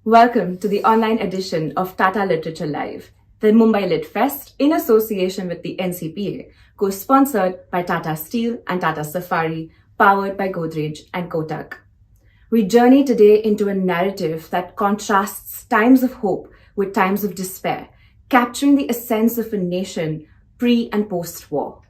Welcome to the online edition of Tata Literature Live, the Mumbai Lit Fest in association with the NCPA, co-sponsored by Tata Steel and Tata Safari, powered by Godrej and Kotak. We journey today into a narrative that contrasts times of hope with times of despair, capturing the essence of a nation pre- and post-war.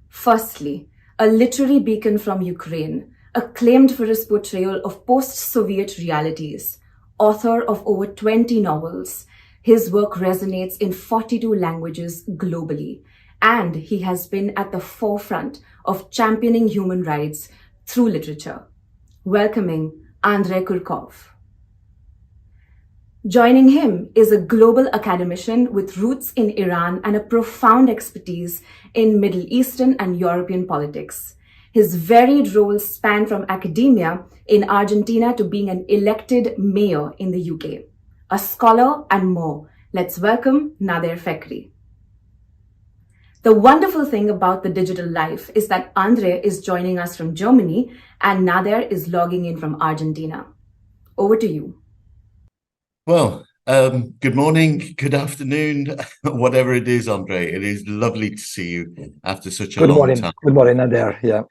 Firstly, a literary beacon from Ukraine, acclaimed for his portrayal of post-Soviet realities. Author of over 20 novels, his work resonates in 42 languages globally, and he has been at the forefront of championing human rights through literature. Welcoming Andrey Kurkov. Joining him is a global academician with roots in Iran and a profound expertise in Middle Eastern and European politics. His varied roles span from academia in Argentina to being an elected mayor in the UK. A scholar and more. Let's welcome Nader Fekri. The wonderful thing about the digital life is that Andrey is joining us from Germany and Nader is logging in from Argentina. Over to you. Well, good morning, good afternoon, whatever it is, Andrey. It is lovely to see you after such a long time. Good morning, Nader. Yeah.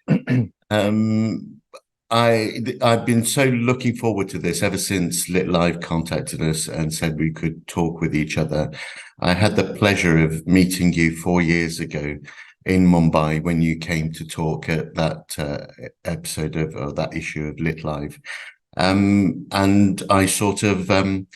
I've been so looking forward to this ever since Lit Live contacted us and said we could talk with each other. I had the pleasure of meeting you 4 years ago in Mumbai when you came to talk at that episode of that issue of Lit Live. And I sort of, I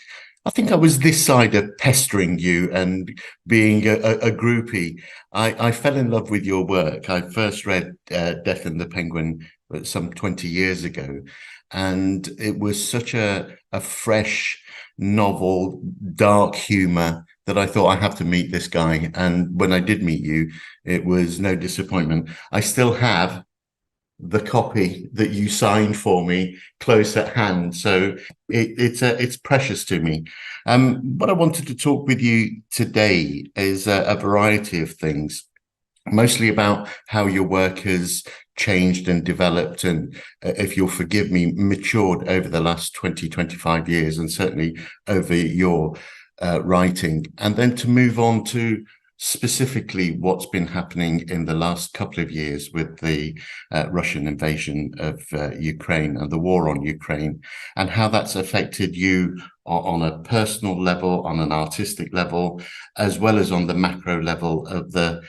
think I was this side of pestering you and being a groupie. I fell in love with your work. I first read Death and the Penguin some 20 years ago, and it was such a fresh novel, dark humor that I thought I have to meet this guy. And when I did meet you, it was no disappointment. I still have the copy that you signed for me close at hand, so it's precious to me. What I wanted to talk with you today is a variety of things, mostly about how your work has changed and developed and, if you'll forgive me, matured over the last 25 years, and certainly over your writing, and then to move on to specifically what's been happening in the last couple of years with the Russian invasion of Ukraine and the war on Ukraine, and how that's affected you on a personal level, on an artistic level, as well as on the macro level of the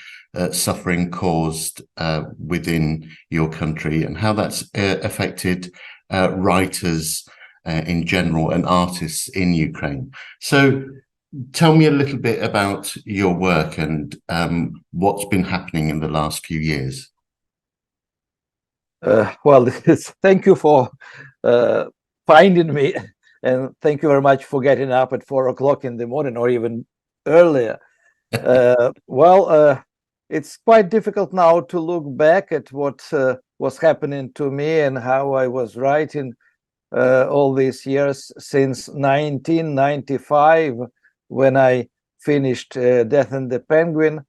suffering caused within your country, and how that's affected writers in general and artists in Ukraine. So tell me a little bit about your work and what's been happening in the last few years. Well, thank you for finding me, and thank you very much for getting up at 4 o'clock in the morning or even earlier. It's quite difficult now to look back at what was happening to me and how I was writing all these years since 1995. When I finished Death and the Penguin.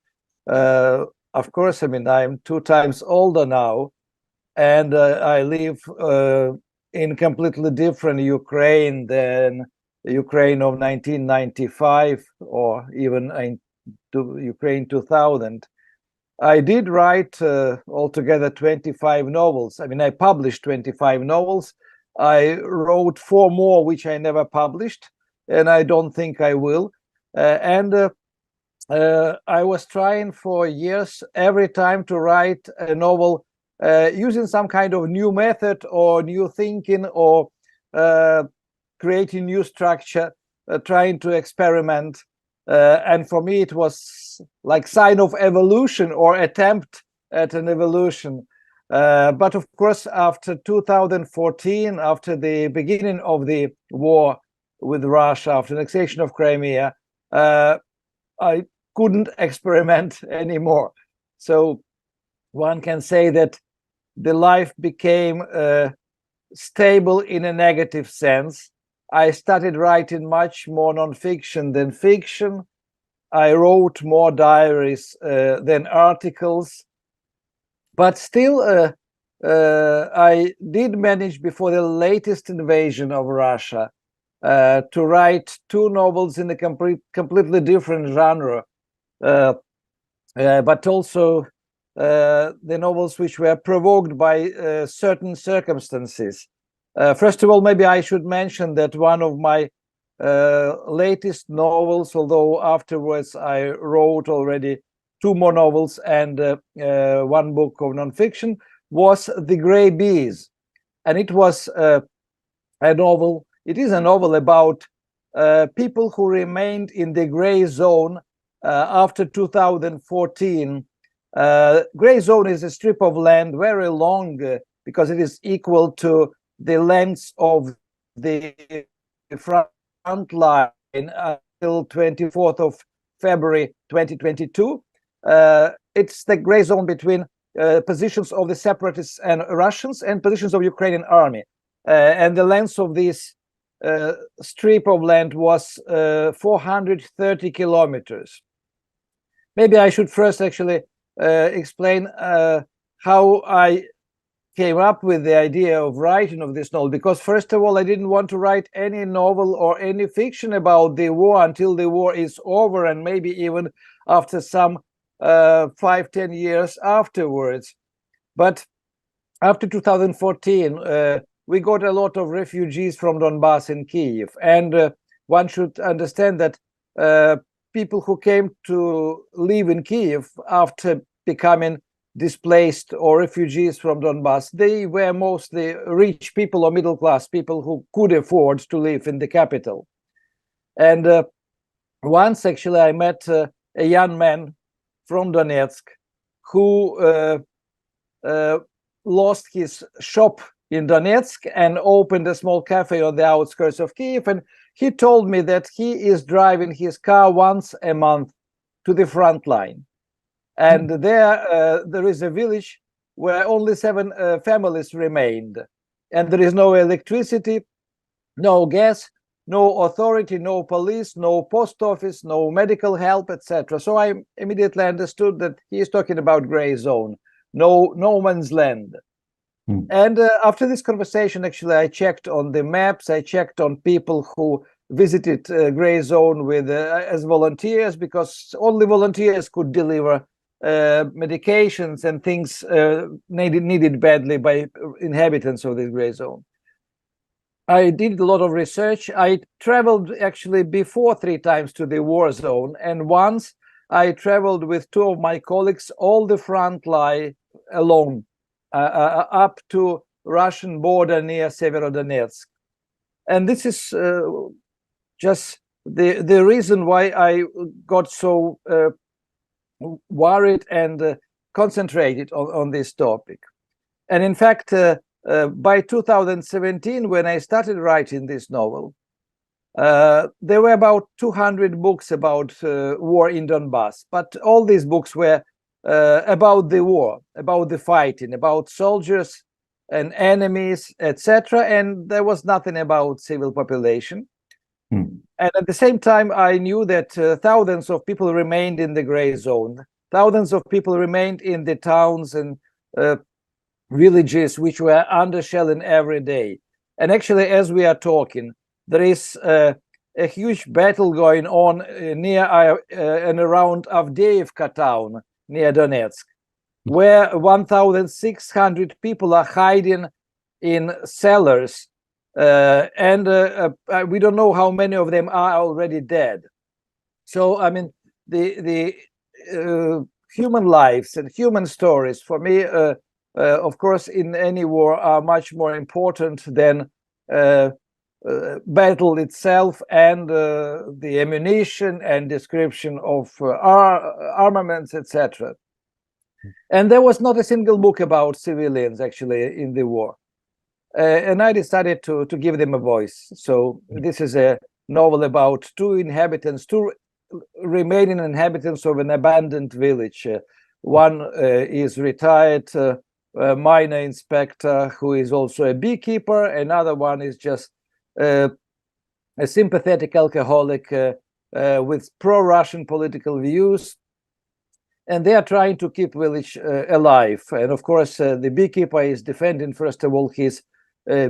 Of course, I mean, I'm 2 times older now, and I live in completely different Ukraine than Ukraine of 1995 or even Ukraine 2000. I did write altogether 25 novels. I mean, I published 25 novels. I wrote 4 more, which I never published, and I don't think I will. I was trying for years every time to write a novel using some kind of new method or new thinking or creating new structure, trying to experiment. And for me, it was like sign of evolution or attempt at an evolution. But of course, after 2014, after the beginning of the war with Russia, after annexation of Crimea, I couldn't experiment anymore. So one can say that the life became stable in a negative sense. I started writing much more nonfiction than fiction. I wrote more diaries than articles. But still, I did manage, before the latest invasion of Russia, to write two novels in a completely different genre, but also the novels which were provoked by certain circumstances. First of all, maybe I should mention that one of my latest novels, although afterwards I wrote already two more novels and one book of nonfiction, was The Grey Bees. And it was a novel, it is a novel about people who remained in the gray zone after 2014. Gray zone is a strip of land very long because it is equal to the length of the front line until 24th of February 2022. It's the gray zone between positions of the separatists and Russians and positions of Ukrainian army. And the length of this strip of land was 430 kilometers. Maybe I should first actually explain how I came up with the idea of writing of this novel, because first of all, I didn't want to write any novel or any fiction about the war until the war is over, and maybe even after some 5-10 years afterwards. But after 2014, we got a lot of refugees from Donbass in Kyiv, and one should understand that people who came to live in Kyiv after becoming displaced or refugees from Donbass, they were mostly rich people or middle class people who could afford to live in the capital. And once actually I met a young man from Donetsk who lost his shop in Donetsk and opened a small cafe on the outskirts of Kyiv, and he told me that he is driving his car once a month to the front line. And there is a village where only 7 families remained, and there is no electricity, no gas, no authority, no police, no post office, no medical help, etc. So I immediately understood that he is talking about gray zone, no man's land. And after this conversation, actually, I checked on the maps, I checked on people who visited gray zone with as volunteers, because only volunteers could deliver medications and things needed badly by inhabitants of this gray zone. I did a lot of research. I traveled actually before 3 times to the war zone, and once I traveled with 2 of my colleagues all the front line alone up to Russian border near Severodonetsk. And this is just the reason why I got so worried and concentrated on this topic. And in fact, by 2017, when I started writing this novel, there were about 200 books about war in Donbass, but all these books were about the war, about the fighting, about soldiers and enemies, etc. And there was nothing about civil population. And at the same time, I knew that thousands of people remained in the gray zone. Thousands of people remained in the towns and villages which were under shelling every day. And actually, as we are talking, there is a huge battle going on near and around Avdiivka town, near Donetsk, where 1,600 people are hiding in cellars. And we don't know how many of them are already dead. So, I mean, the human lives and human stories, for me, of course, in any war are much more important than battle itself and the ammunition and description of armaments, etc. And there was not a single book about civilians actually in the war. And I decided to give them a voice. So this is a novel about 2 inhabitants, 2 remaining inhabitants of an abandoned village. One is retired miner inspector who is also a beekeeper. Another one is just a sympathetic alcoholic with pro-Russian political views. And they are trying to keep village alive. And of course, the beekeeper is defending, first of all, his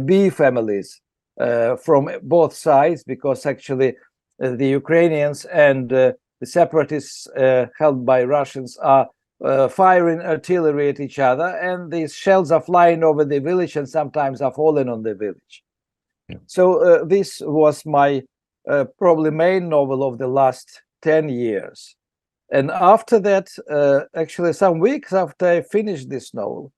bee families. from both sides, because actually the Ukrainians and the separatists held by Russians are firing artillery at each other, and these shells are flying over the village and sometimes are falling on the village. Yeah. So this was my probably main novel of the last 10 years. And after that, actually some weeks after I finished this novel,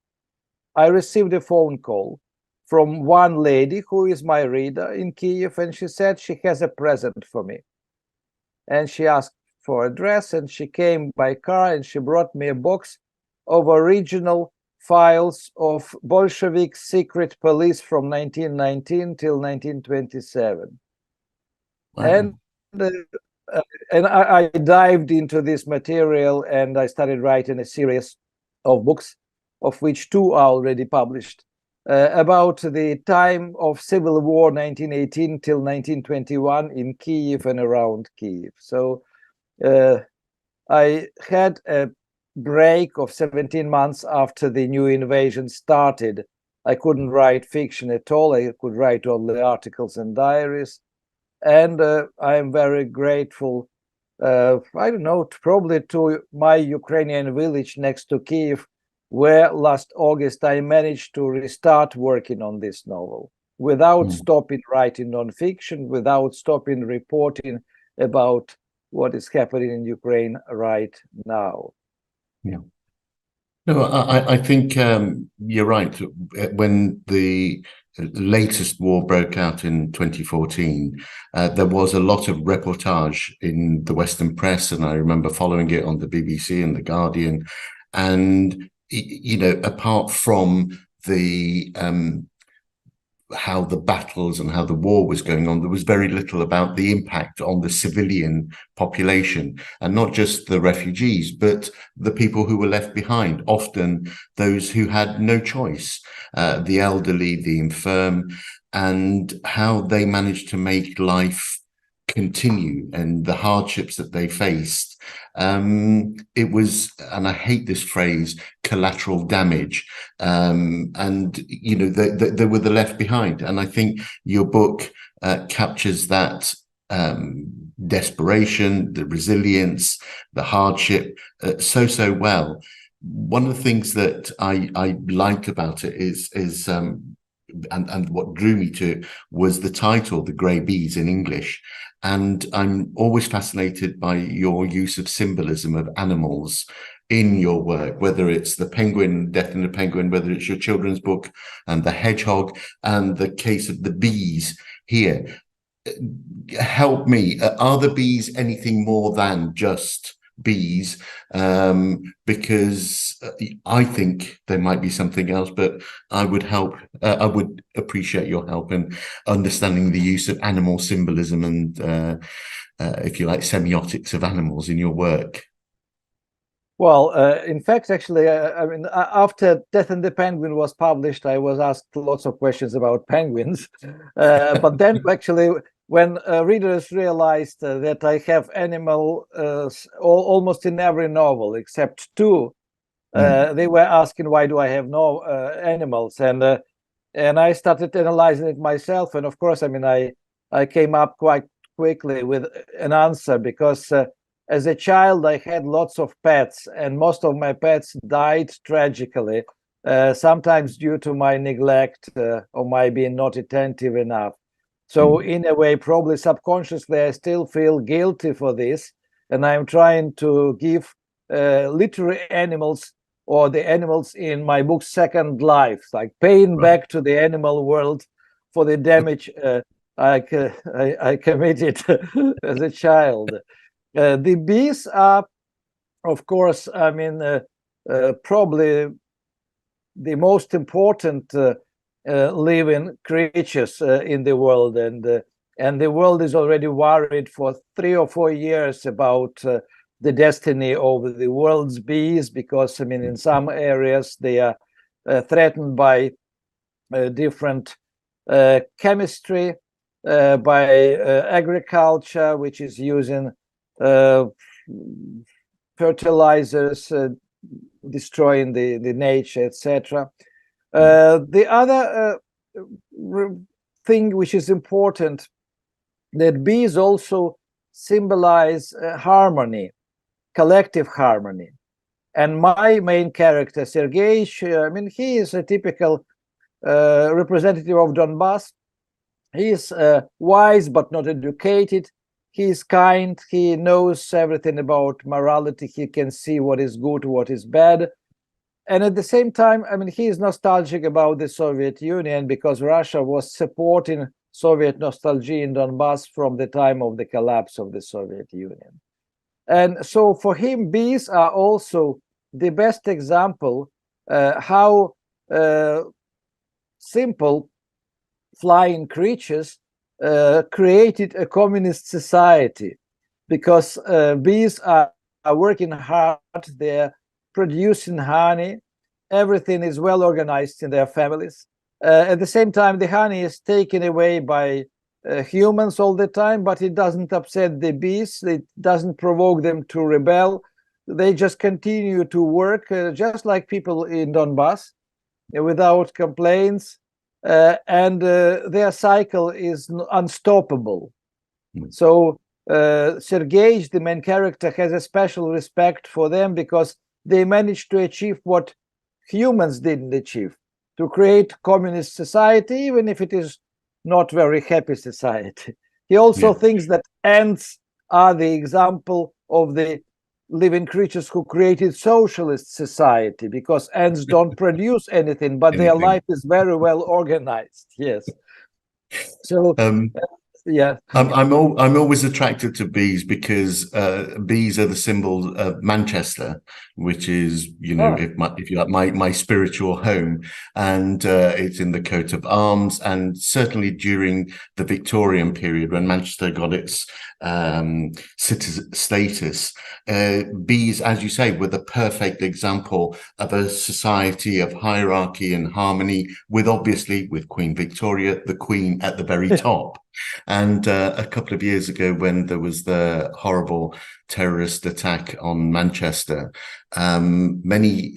I received a phone call from one lady who is my reader in Kiev, and she said she has a present for me. And she asked for address, and she came by car, and she brought me a box of original files of Bolshevik secret police from 1919 till 1927. Wow. And I dived into this material, and I started writing a series of books, of which 2 are already published, about the time of civil war 1918 till 1921 in Kiev and around Kiev. So I had a break of 17 months after the new invasion started. I couldn't write fiction at all. I could write only articles and diaries. And I am very grateful, I don't know, probably to my Ukrainian village next to Kiev, where last August I managed to restart working on this novel without stopping writing nonfiction, without stopping reporting about what is happening in Ukraine right now. Yeah. No, I think you're right. When the latest war broke out in 2014, there was a lot of reportage in the Western press, and I remember following it on the BBC and the Guardian. And you know, apart from the how the battles and how the war was going on, there was very little about the impact on the civilian population, and not just the refugees, but the people who were left behind, often those who had no choice, the elderly, the infirm, and how they managed to make life continue and the hardships that they faced. It was, and I hate this phrase, collateral damage. And, you know, they were the left behind. And I think your book captures that desperation, the resilience, the hardship so well. One of the things that I liked about it is and what drew me to it was the title, The Grey Bees, in English. And I'm always fascinated by your use of symbolism of animals in your work, whether it's the penguin, Death in the Penguin, whether it's your children's book and the hedgehog, and the case of the bees here. Help me, are the bees anything more than just bees? Because I think there might be something else, but I would appreciate your help in understanding the use of animal symbolism and if you like, semiotics of animals in your work. Well, in fact, actually, I mean, after Death and the Penguin was published, I was asked lots of questions about penguins. But then actually, when readers realized that I have animals almost in every novel except 2, they were asking, why do I have no animals? And I started analyzing it myself. And of course, I mean, I came up quite quickly with an answer, because as a child, I had lots of pets, and most of my pets died tragically, sometimes due to my neglect or my being not attentive enough. So in a way, probably subconsciously, I still feel guilty for this. And I'm trying to give literary animals, or the animals in my book, second life, like paying back to the animal world for the damage I committed as a child. The bees are, of course, I mean, probably the most important living creatures in the world, and the world is already worried for 3 or 4 years about the destiny of the world's bees, because I mean, in some areas they are threatened by different chemistry, by agriculture, which is using fertilizers, destroying the nature, etc. The other thing which is important, that bees also symbolize harmony, collective harmony. And my main character, Sergei, I mean, he is a typical representative of Donbass. He is wise but not educated. He is kind. He knows everything about morality. He can see what is good, what is bad. And at the same time, I mean, he is nostalgic about the Soviet Union because Russia was supporting Soviet nostalgia in Donbass from the time of the collapse of the Soviet Union. And so for him, bees are also the best example how simple flying creatures created a communist society, because bees are working hard, they're producing honey, everything is well organized in their families. At the same time, the honey is taken away by humans all the time, but it doesn't upset the bees, it doesn't provoke them to rebel. They just continue to work just like people in Donbass without complaints. And their cycle is unstoppable. So Sergei, the main character, has a special respect for them because they managed to achieve what humans didn't achieve, to create communist society, even if it is not very happy society. He also thinks that ants are the example of the living creatures who created socialist society, because ants don't produce anything, but their life is very well organized. Yes. So yeah, I'm always attracted to bees because bees are the symbol of Manchester, which is, you know, if you like, my spiritual home, and it's in the coat of arms. And certainly during the Victorian period, when Manchester got its citizen status, bees, as you say, were the perfect example of a society of hierarchy and harmony, with obviously with Queen Victoria, the Queen at the very top. And a couple of years ago, when there was the horrible terrorist attack on Manchester, many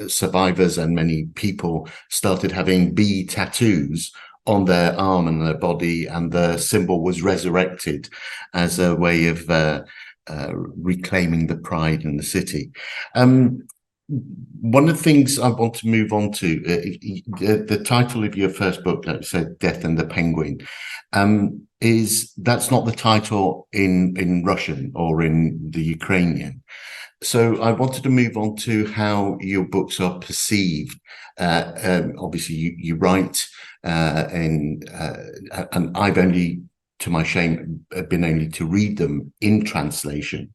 survivors and many people started having bee tattoos on their arm and their body, and the symbol was resurrected as a way of reclaiming the pride in the city. One of the things I want to move on to, the title of your first book, like you said, Death and the Penguin, is that's not the title in Russian or in the Ukrainian. So I wanted to move on to how your books are perceived. Obviously, you write, and I've only, to my shame, been only to read them in translation.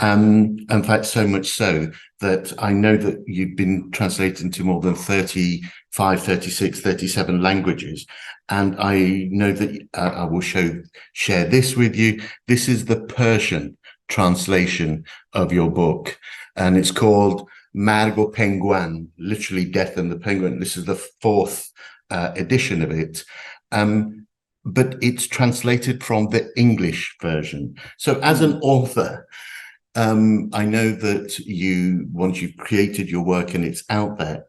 In fact, so much so that I know that you've been translated into more than 35, 36, 37 languages. And I know that I will share this with you. This is the Persian translation of your book, and it's called Margo Penguin, literally Death and the Penguin. This is the fourth edition of it. But it's translated from the English version. So as an author, I know that once you've created your work and it's out there,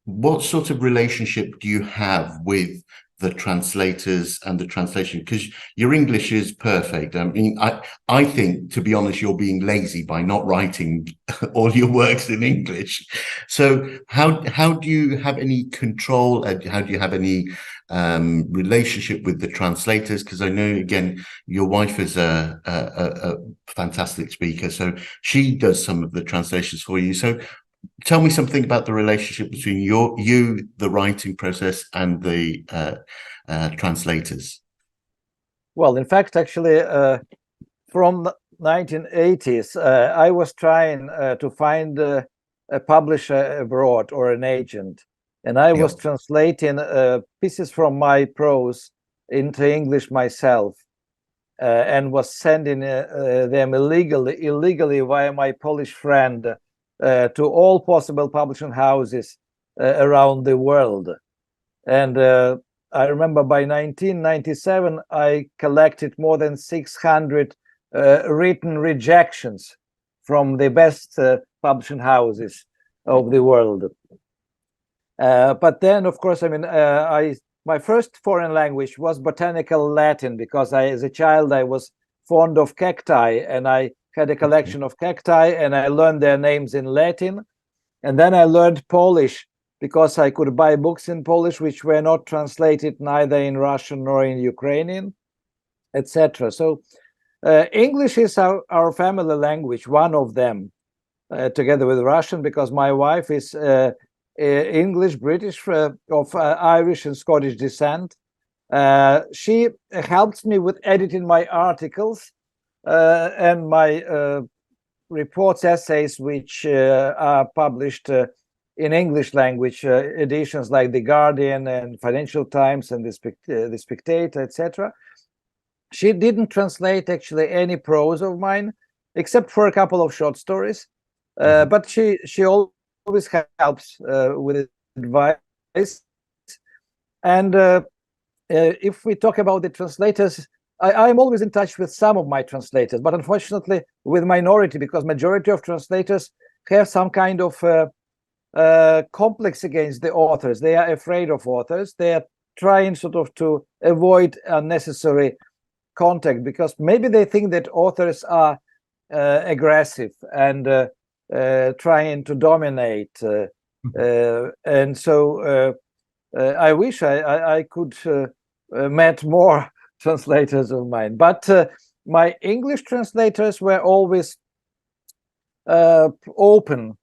what sort of relationship do you have with the translators and the translation? Because your English is perfect. I mean, I think, to be honest, you're being lazy by not writing all your works in English. So how do you have any control? How do you have any relationship with the translators? Because I know, again, your wife is a fantastic speaker, so she does some of the translations for you. So tell me something about the relationship between you, the writing process, and the translators. Well, in fact, actually, from the 1980s, I was trying to find a publisher abroad or an agent, and I was translating pieces from my prose into English myself, and was sending them illegally via my Polish friend to all possible publishing houses around the world. And I remember by 1997, I collected more than 600 written rejections from the best publishing houses of the world. But then, of course, I mean, my first foreign language was botanical Latin, because as a child, I was fond of cacti, and I had a collection of cacti, and I learned their names in Latin. And then I learned Polish, because I could buy books in Polish, which were not translated neither in Russian nor in Ukrainian, etc. So English is our family language, one of them, together with Russian, because my wife is English, British, of Irish and Scottish descent. She helps me with editing my articles and my reports, essays, which are published in English language editions like The Guardian and Financial Times and The Spectator, etc. She didn't translate actually any prose of mine, except for a couple of short stories. But she always helps with advice. And if we talk about the translators, I'm always in touch with some of my translators, but unfortunately with minority, because majority of translators have some kind of complex against the authors. They are afraid of authors. They are trying sort of to avoid unnecessary contact, because maybe they think that authors are aggressive and trying to dominate. And so I wish I could met more translators of mine, but my English translators were always open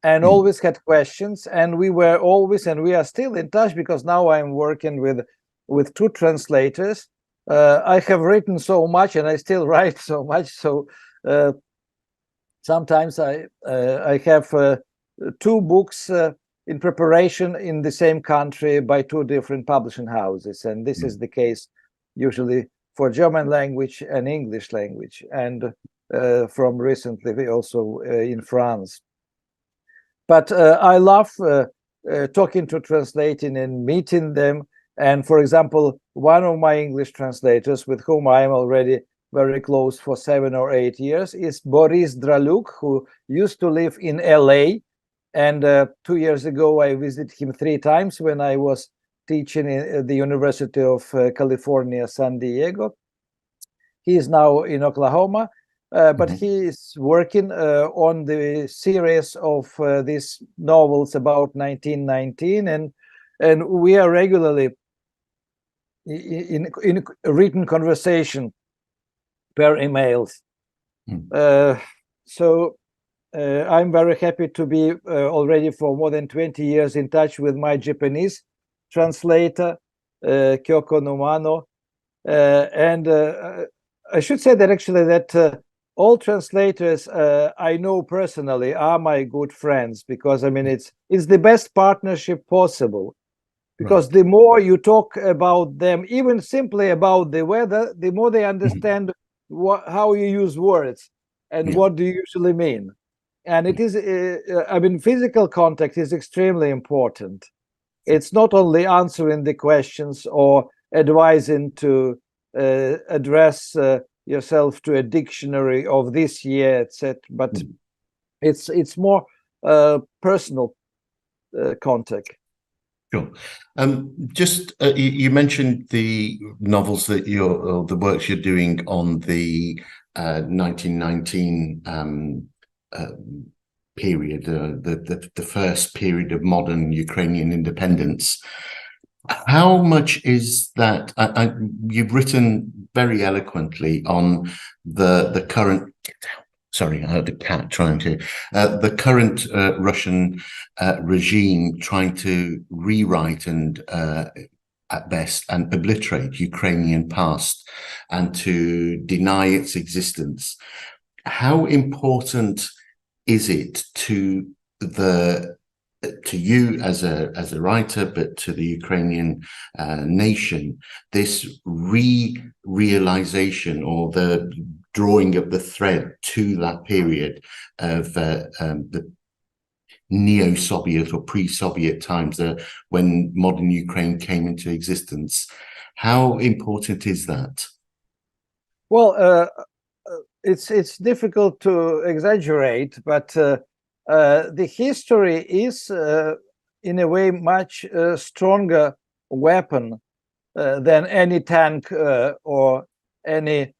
and always had questions, and we were always, and we are still in touch, because now I'm working with two translators. I have written so much, and I still write so much, so sometimes I have two books in preparation in the same country by two different publishing houses, and this is the case usually for German language and English language, and from recently also in France. But I love talking to translating and meeting them. And for example, one of my English translators, with whom I am already very close for 7 or 8 years, is Boris Draluk, who used to live in LA. And 2 years ago, I visited him 3 times when I was teaching at the University of California, San Diego. He is now in Oklahoma, but he is working on the series of these novels about 1919, and we are regularly in written conversation per emails. So I'm very happy to be already for more than 20 years in touch with my Japanese translator, Kyoko Numano. And I should say that actually that all translators I know personally are my good friends, because I mean it's the best partnership possible, because the more you talk about them, even simply about the weather, the more they understand how you use words and what do you usually mean. And it is, I mean, physical contact is extremely important. It's not only answering the questions or advising to address yourself to a dictionary of this year, etc., but it's more personal contact. Sure. Just you mentioned the novels that or the works you're doing on the 1919 period, the first period of modern Ukrainian independence. How much is that? You've written very eloquently on the current. Sorry, I heard a cat trying to. The current Russian regime trying to rewrite and, at best, and obliterate Ukrainian past and to deny its existence. How important is it to you as a writer, but to the Ukrainian nation, this realization or the drawing of the thread to that period of the neo-Soviet or pre-Soviet times, when modern Ukraine came into existence? How important is that? Well, it's difficult to exaggerate, but the history is in a way much stronger weapon than any tank or any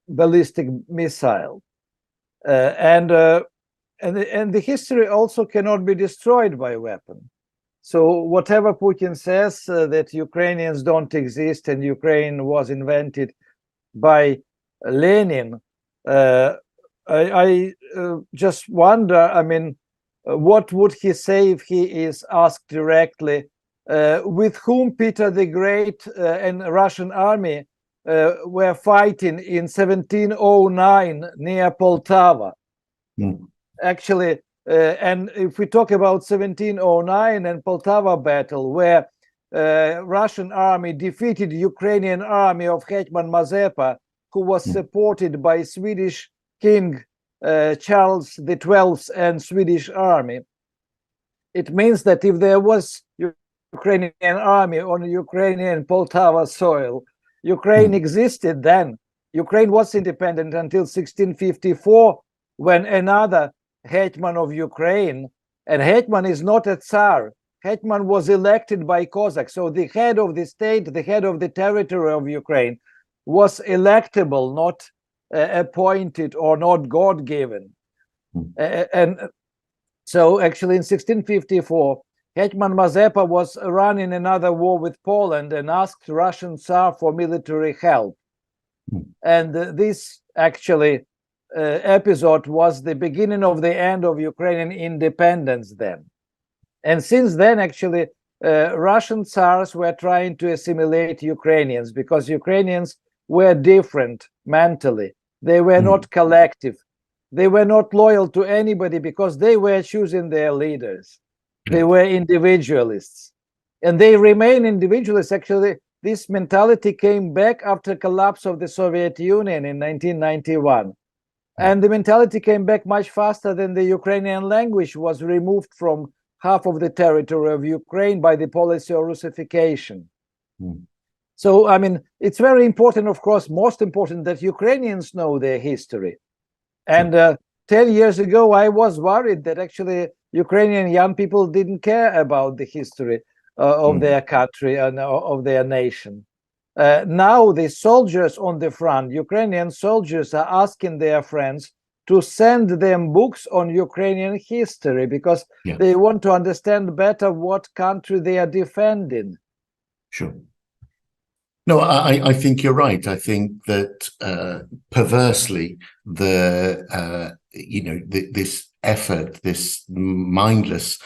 ballistic missile. And the history also cannot be destroyed by weapon. So whatever Putin says that Ukrainians don't exist and Ukraine was invented by Lenin, I just wonder, I mean, what would he say if he is asked directly, with whom Peter the Great and Russian army were fighting in 1709 near Poltava? Mm. Actually, and if we talk about 1709 and Poltava battle, where Russian army defeated Ukrainian army of Hetman Mazepa, who was supported by Swedish King Charles XII and Swedish army, it means that if there was Ukrainian army on Ukrainian Poltava soil, Ukraine existed then. Ukraine was independent until 1654, when another Hetman of Ukraine, and Hetman is not a Tsar, Hetman was elected by Cossacks. So the head of the state, the head of the territory of Ukraine, was electable, not appointed or not God-given. And so actually in 1654, Hetman Mazepa was running another war with Poland and asked Russian Tsar for military help. And this actually episode was the beginning of the end of Ukrainian independence then. And since then, actually, Russian Tsars were trying to assimilate Ukrainians because Ukrainians were different mentally. They were not collective. They were not loyal to anybody because they were choosing their leaders. They were individualists. And they remain individualists. Actually, this mentality came back after collapse of the Soviet Union in 1991. And the mentality came back much faster than the Ukrainian language was removed from half of the territory of Ukraine by the policy of Russification. So, I mean, it's very important, of course, most important that Ukrainians know their history. And 10 years ago, I was worried that actually Ukrainian young people didn't care about the history of their country and of their nation. Now the soldiers on the front, Ukrainian soldiers, are asking their friends to send them books on Ukrainian history because they want to understand better what country they are defending. Sure. No, I think you're right. I think that perversely, this effort, this mindless,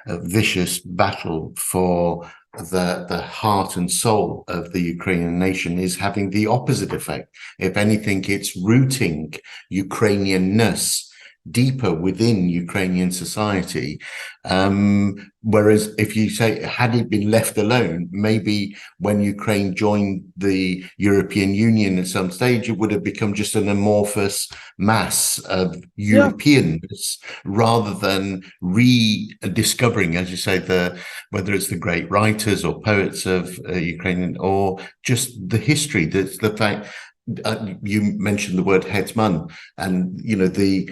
vicious battle for the heart and soul of the Ukrainian nation is having the opposite effect. If anything, it's rooting Ukrainianness deeper within Ukrainian society. Whereas if you say, had it been left alone, maybe when Ukraine joined the European Union at some stage, it would have become just an amorphous mass of Europeanness rather than rediscovering, as you say, whether it's the great writers or poets of Ukrainian or just the history. That's the fact. You mentioned the word Hetman, and the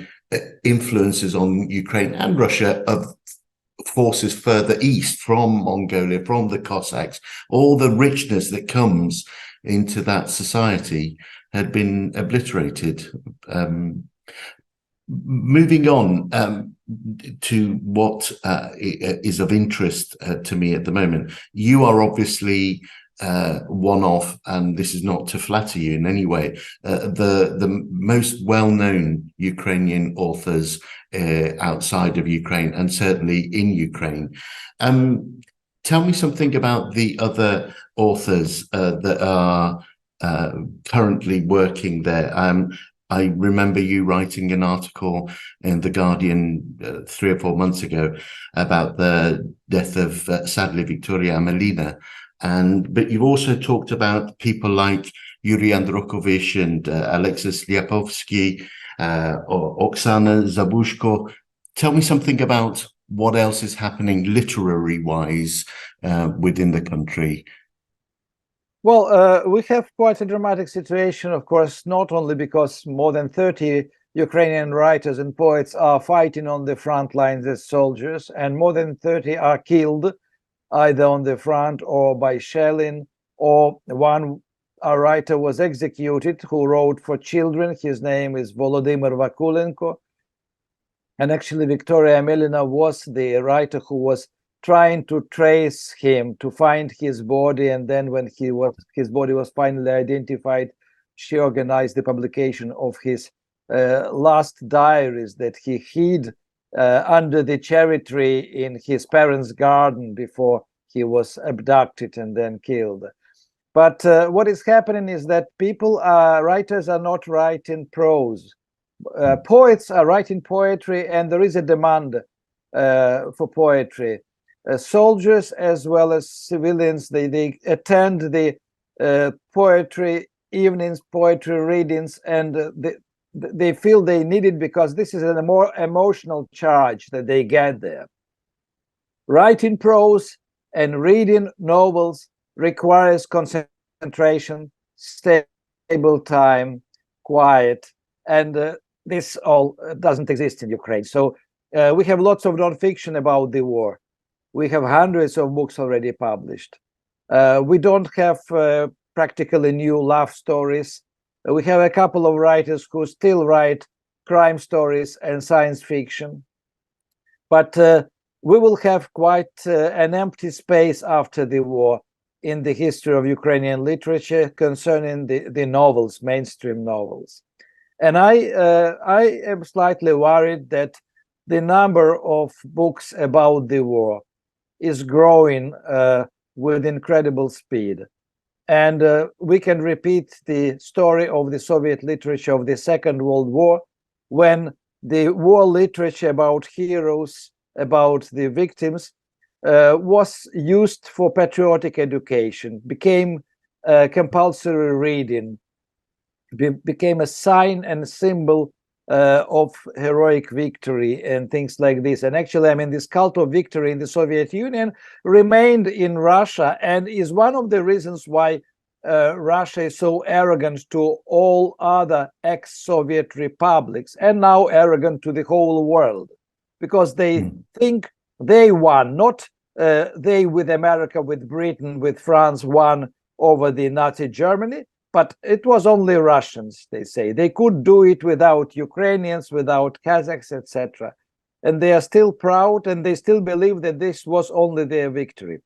influences on Ukraine and Russia of forces further east from Mongolia, from the Cossacks, all the richness that comes into that society had been obliterated. Moving on to what is of interest to me at the moment, you are obviously one of, and this is not to flatter you in any way, the most well-known Ukrainian authors outside of Ukraine and certainly in Ukraine. Tell me something about the other authors that are currently working there. I remember you writing an article in The Guardian 3 or 4 months ago about the death of, sadly, Victoria Amelina. But you've also talked about people like Yuri Androkovich and Alexis Liapovsky or Oksana Zabushko. Tell me something about what else is happening literary-wise within the country. Well, we have quite a dramatic situation, of course, not only because more than 30 Ukrainian writers and poets are fighting on the front lines as soldiers, and more than 30 are killed. either on the front or by shelling, or a writer was executed who wrote for children. His name is Volodymyr Vakulenko. And actually, Victoria Amelina was the writer who was trying to trace him, to find his body. And then when his body was finally identified, she organized the publication of his last diaries that he hid under the cherry tree in his parents' garden before he was abducted and then killed. But what is happening is that writers are not writing prose. Poets are writing poetry, and there is a demand for poetry. Soldiers as well as civilians, they attend the poetry evenings, poetry readings, and they feel they need it because this is a more emotional charge that they get there. Writing prose and reading novels requires concentration, stable time, quiet, and this all doesn't exist in Ukraine. So we have lots of nonfiction about the war. We have hundreds of books already published. We don't have practically new love stories. We have a couple of writers who still write crime stories and science fiction. But we will have quite an empty space after the war in the history of Ukrainian literature concerning the novels, mainstream novels. And I am slightly worried that the number of books about the war is growing with incredible speed. And we can repeat the story of the Soviet literature of the Second World War, when the war literature about heroes, about the victims, was used for patriotic education, became compulsory reading, became a sign and symbol of heroic victory and things like this. And actually, I mean, this cult of victory in the Soviet Union remained in Russia, and is one of the reasons why Russia is so arrogant to all other ex-Soviet republics, and now arrogant to the whole world, because they think they won, not they with America, with Britain, with France won over the Nazi Germany, but it was only Russians, they say. They could do it without Ukrainians, without Kazakhs, etc. And they are still proud, and they still believe that this was only their victory.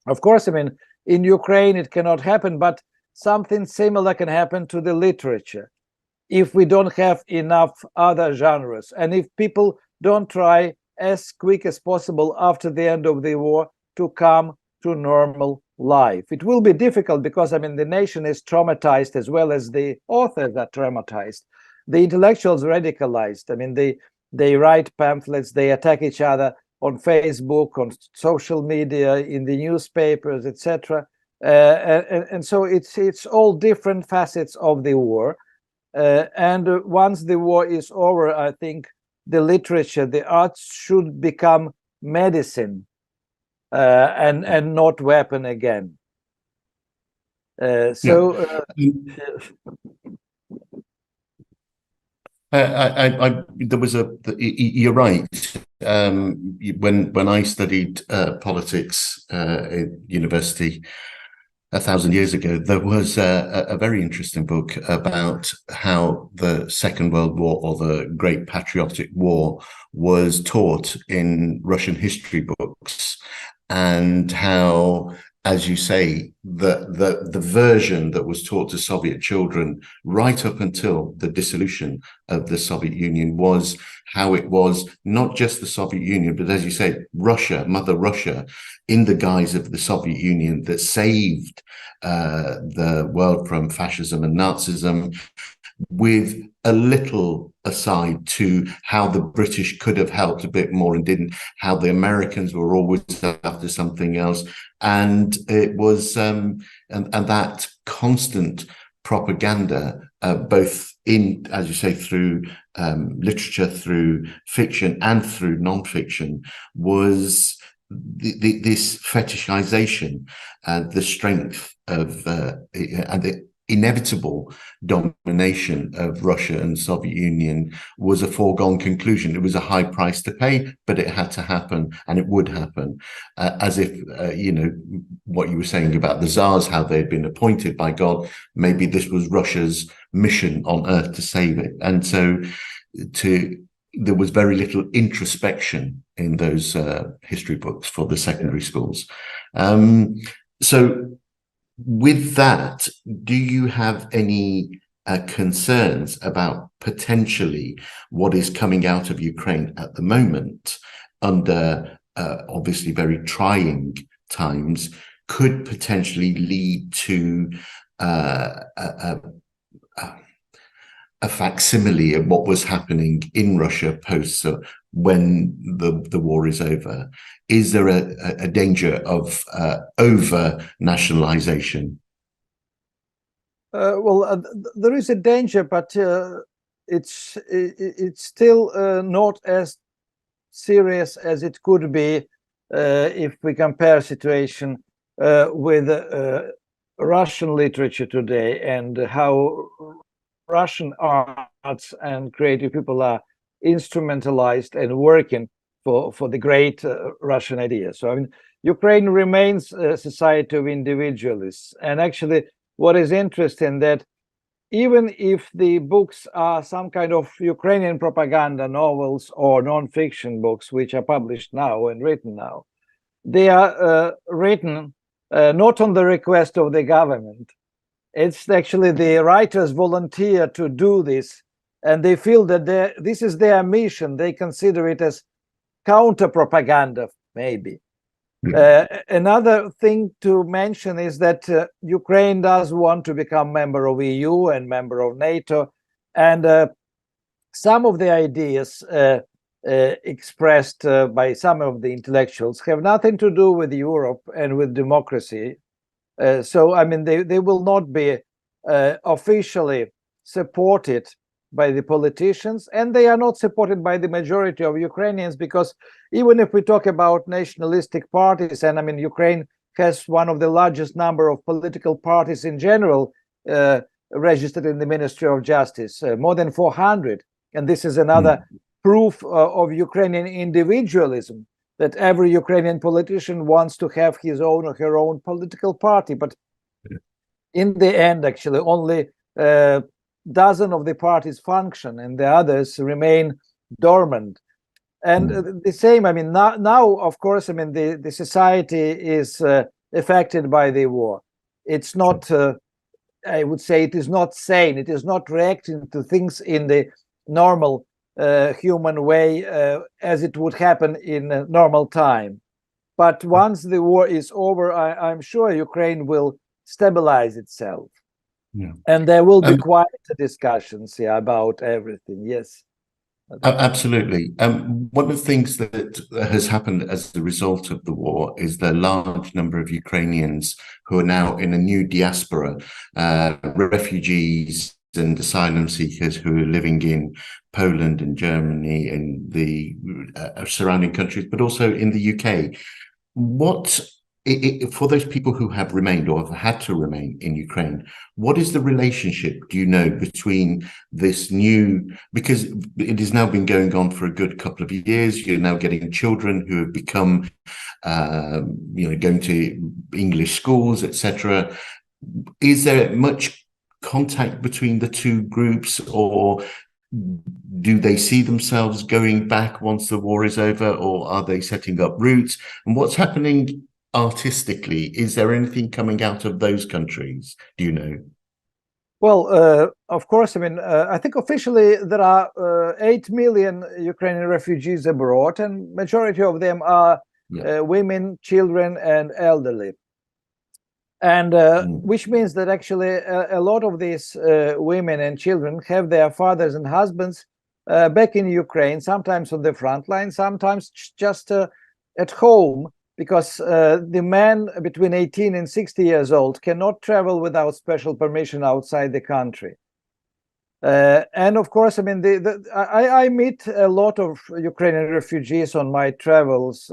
Of course, I mean, in Ukraine it cannot happen, but something similar can happen to the literature if we don't have enough other genres, and if people don't try as quick as possible after the end of the war to come to normal life. It will be difficult because, I mean, the nation is traumatized as well as the authors are traumatized. The intellectuals radicalized. I mean, they write pamphlets, they attack each other on Facebook, on social media, in the newspapers, etc. And so it's all different facets of the war. And once the war is over, I think the literature, the arts should become medicine and not weapon again. There was you're right. When I studied politics at university 1,000 years ago, there was a very interesting book about how the Second World War, or the Great Patriotic War, was taught in Russian history books, and how, as you say, the version that was taught to Soviet children right up until the dissolution of the Soviet Union was how it was not just the Soviet Union, but, as you say, Russia, Mother Russia, in the guise of the Soviet Union, that saved the world from fascism and Nazism, with a little aside to how the British could have helped a bit more and didn't, how the Americans were always after something else. And it was, and that constant propaganda, both in, as you say, through literature, through fiction and through non-fiction, was this fetishization and the strength of, and inevitable domination of Russia and the Soviet Union was a foregone conclusion. It was a high price to pay, but it had to happen, and it would happen. As if, what you were saying about the Tsars, how they'd been appointed by God, maybe this was Russia's mission on earth to save it. And so there was very little introspection in those history books for the secondary schools. So with that, do you have any concerns about potentially what is coming out of Ukraine at the moment under obviously very trying times could potentially lead to a facsimile of what was happening in Russia post when the war is over? Is there a danger of over nationalization? There is a danger, but it's still not as serious as it could be if we compare situation with Russian literature today and how Russian arts and creative people are instrumentalized and working for the great Russian idea. So, I mean, Ukraine remains a society of individualists. And actually, what is interesting that even if the books are some kind of Ukrainian propaganda novels or non-fiction books, which are published now and written now, they are written not on the request of the government. It's actually the writers volunteer to do this, and they feel that this is their mission. They consider it as counter-propaganda, maybe. Another thing to mention is that Ukraine does want to become member of EU and member of NATO, and some of the ideas expressed by some of the intellectuals have nothing to do with Europe and with democracy. So, I mean, they will not be officially supported by the politicians, and they are not supported by the majority of Ukrainians, because even if we talk about nationalistic parties, and I mean, Ukraine has one of the largest number of political parties in general registered in the Ministry of Justice, more than 400. And this is another proof of Ukrainian individualism, that every Ukrainian politician wants to have his own or her own political party. But in the end, actually, only dozen of the parties function and the others remain dormant. And the same, I mean, now, of course, I mean, the society is affected by the war. It's not, I would say, it is not sane. It is not reacting to things in the normal human way as it would happen in a normal time. But once the war is over, I'm sure Ukraine will stabilize itself. Yeah. And there will be quiet discussions about everything. Yes. Absolutely. One of the things that has happened as a result of the war is the large number of Ukrainians who are now in a new diaspora, refugees and asylum seekers who are living in Poland and Germany and the surrounding countries, but also in the UK. For those people who have remained or have had to remain in Ukraine, what is the relationship, do you know, between this new, because it has now been going on for a good couple of years, you're now getting children who have become, going to English schools, etc. Is there much contact between the two groups, or do they see themselves going back once the war is over, or are they setting up roots? And what's happening artistically? Is there anything coming out of those countries? Do you know? Well, of course, I mean, I think officially there are 8 million Ukrainian refugees abroad, and majority of them are women, children, and elderly. And which means that actually a lot of these women and children have their fathers and husbands back in Ukraine, sometimes on the front line, sometimes just at home, because the men between 18 and 60 years old cannot travel without special permission outside the country. And of course, I mean, I meet a lot of Ukrainian refugees on my travels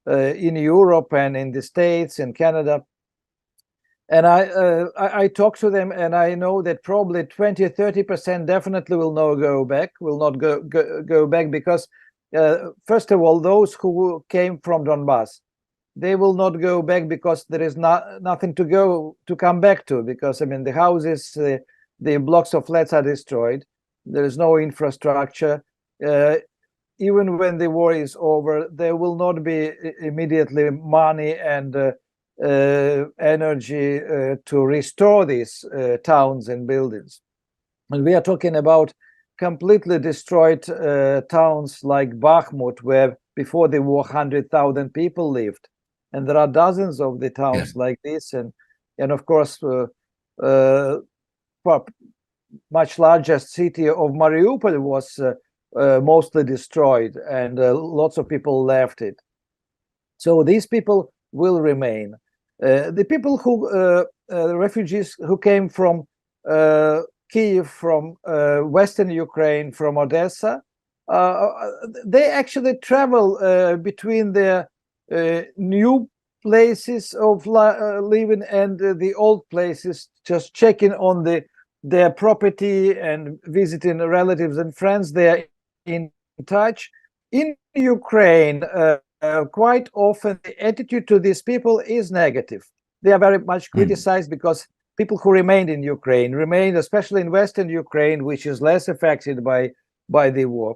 in Europe and in the States and Canada. And I talk to them, and I know that probably 20-30% definitely will not go back, go back, because first of all, those who came from Donbass, they will not go back because there is nothing to come back to, because I mean the houses, the blocks of flats are destroyed. There is no infrastructure. Even when the war is over, there will not be immediately money and energy to restore these towns and buildings. And we are talking about completely destroyed towns like Bakhmut, where before the war 100,000 people lived, and there are dozens of the towns like this, and of course much larger city of Mariupol was mostly destroyed, and lots of people left it. So these people will remain. The people who refugees who came from Kiev, from Western Ukraine, from Odessa, they actually travel between their new places of living and the old places, just checking on their property and visiting relatives and friends. They are in touch. In Ukraine, quite often the attitude to these people is negative. They are very much criticized because people who remained in Ukraine, especially in Western Ukraine, which is less affected by the war.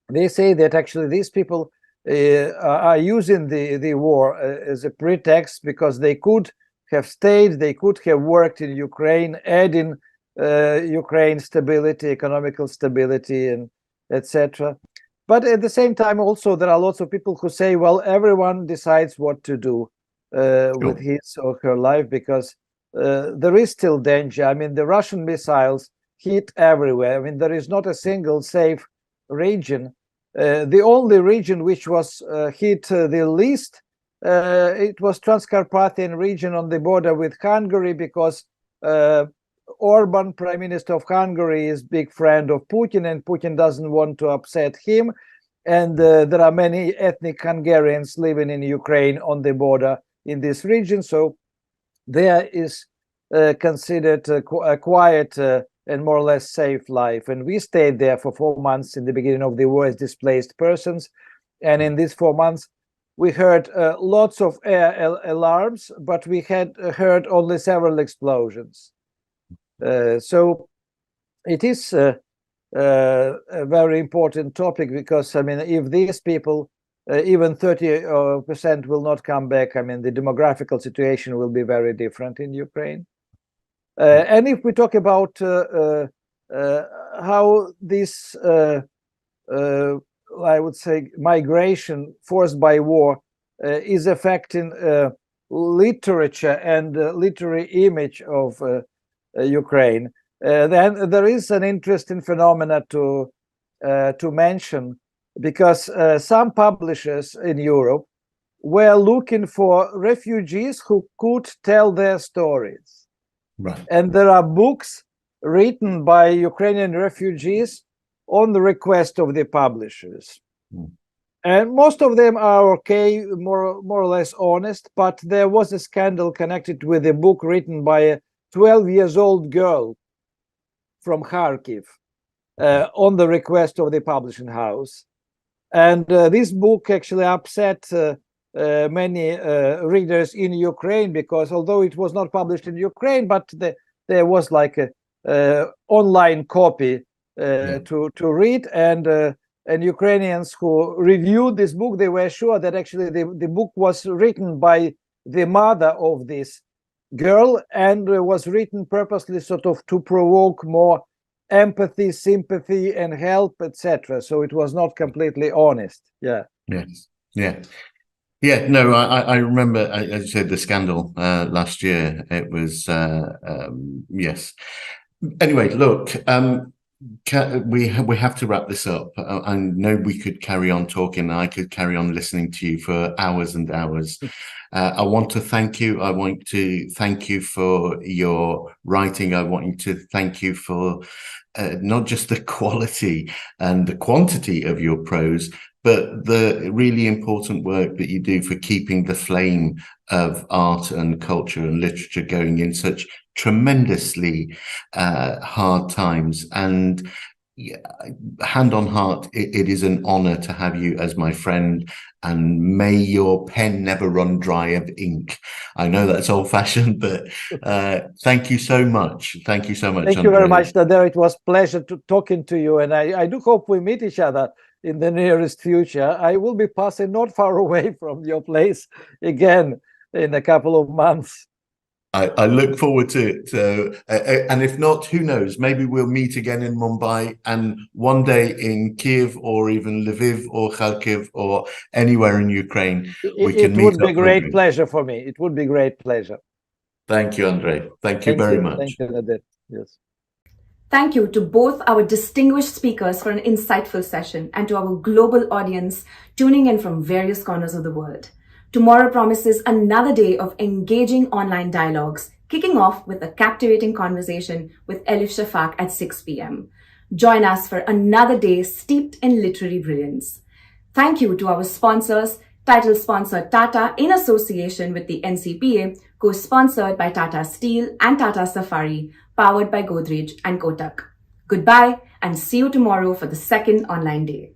They say that actually these people are using the war as a pretext, because they could have stayed, they could have worked in Ukraine, adding Ukraine stability, economical stability, and etc. But at the same time, also there are lots of people who say, well, everyone decides what to do with his or her life, because there is still danger. I mean, the Russian missiles hit everywhere. I mean, there is not a single safe region. The only region which was hit the least, it was Transcarpathian region on the border with Hungary, because Orban, Prime Minister of Hungary, is big friend of Putin, and Putin doesn't want to upset him. And there are many ethnic Hungarians living in Ukraine on the border in this region. So there is considered a quiet and more or less safe life. And we stayed there for 4 months in the beginning of the war as displaced persons. And in these 4 months, we heard lots of air alarms, but we had heard only several explosions. So it is a very important topic, because I mean, if these people, even 30% will not come back, I mean, the demographical situation will be very different in Ukraine. And if we talk about how this, I would say, migration forced by war is affecting literature and literary image of Ukraine, then there is an interesting phenomena to mention, because some publishers in Europe were looking for refugees who could tell their stories. Right. And there are books written by Ukrainian refugees on the request of the publishers. And most of them are okay, more or less honest, but there was a scandal connected with a book written by a 12-year-old girl from Kharkiv on the request of the publishing house. And this book actually upset many readers in Ukraine, because although it was not published in Ukraine, but there was like a online copy to read, and Ukrainians who reviewed this book, they were sure that actually the book was written by the mother of this girl, and was written purposely sort of to provoke more empathy, sympathy, and help, etc. So it was not completely honest. No, I remember, as you said, the scandal last year. It was yes. Anyway, look, we have to wrap this up. I know we could carry on talking. I could carry on listening to you for hours and hours. I want to thank you. I want to thank you for your writing. I want to thank you for not just the quality and the quantity of your prose, but the really important work that you do for keeping the flame of art and culture and literature going in such tremendously hard times. And hand on heart, it is an honor to have you as my friend, and may your pen never run dry of ink. I know that's old fashioned, but thank you so much. Thank you so much. Thank you very much, Nader. It was a pleasure talking to you, and I do hope we meet each other in the nearest future. I will be passing not far away from your place again in a couple of months. I look forward to it. And if not, who knows? Maybe we'll meet again in Mumbai, and one day in Kiev, or even Lviv or Kharkiv, or anywhere in Ukraine. We can meet. It would be a great pleasure for me. It would be a great pleasure. Thank you, Andrey. Thank you very much. Thank you, Nader. Yes. Thank you to both our distinguished speakers for an insightful session, and to our global audience tuning in from various corners of the world. Tomorrow promises another day of engaging online dialogues, kicking off with a captivating conversation with Elif Shafak at 6 p.m. Join us for another day steeped in literary brilliance. Thank you to our sponsors, title sponsor Tata in association with the NCPA, co-sponsored by Tata Steel and Tata Safari, powered by Godrej and Kotak. Goodbye, and see you tomorrow for the second online day.